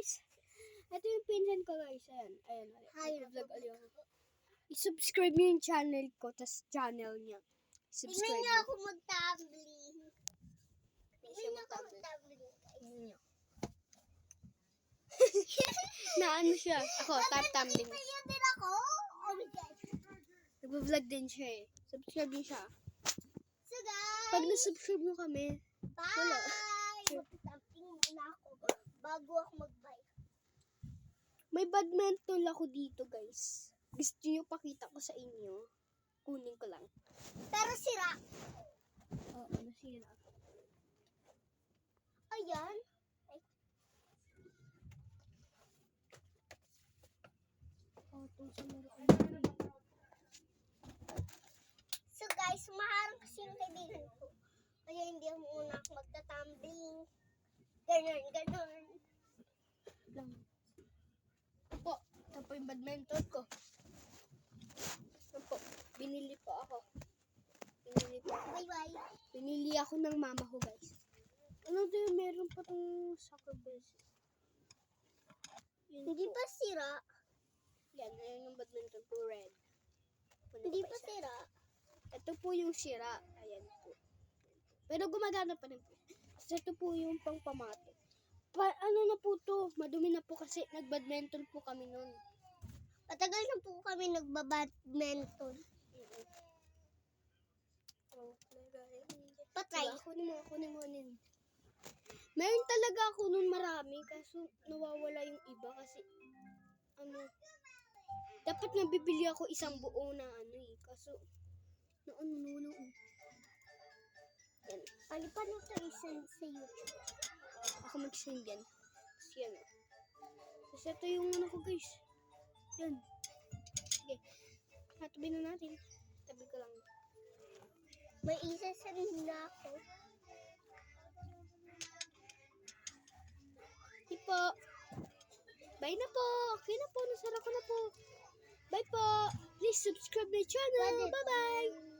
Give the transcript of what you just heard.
guys. Ito yung pinsan ko guys. Ayan. Vlog ulit ako. I-subscribe niyo yung channel ko, tas channel niya. Tingnan Subscribe niyo niyo. ako mag-tumbling. Tingnan niyo ako mag-tumbling, guys. Na ano siya? Ako, tumbling. Kaya din ako. Oh my God. Nag-vlog din siya eh. Subscribe niyo siya. So guys, Pag na-subscribe niyo kami, wala. bye! Mag-tumbling muna ako bago ako mag-bye. May badminton ako dito guys. Gusto niyo pakita ko sa inyo? Kunin ko lang. Pero sira. Oo, nasira. Ayan. So guys, maharang kasi yung kaibigan ko. Kaya hindi ako muna ako magta-tumbling. Ganon. Lang. Po, ito po yung badminton ko. Ito po, binili po ako. Bye-bye. Binili ako ng mama ko guys. Ano din, meron pa tong soccer balls. Hindi pa sira. Yan, ayan yung badminton po, red. Hindi pa sira. Ito po yung sira. Ayan po. Pero gumagana pa rin po. Kasi ito po yung pangpamate. Ano na po to? Madumi na po kasi nag-badminton po kami nun. Matagal na po kami nagbabadminton. Patay. Kunin mo. Meron talaga ako nun marami. Kaso nawawala yung iba kasi dapat nga bibili ako isang buo na kaso nawala. Yan. Ano pa na ito isend sa YouTube? Ako mag-send yan. Tapos yan. Tapos ito yung ko guys. Yan. Sige. Tabi na natin. Tabi ko lang. May isa-send na ako. Hindi po. Bye na po. Okay na po. Nasara ko na po. Bye po. Please subscribe my channel. Bye-bye.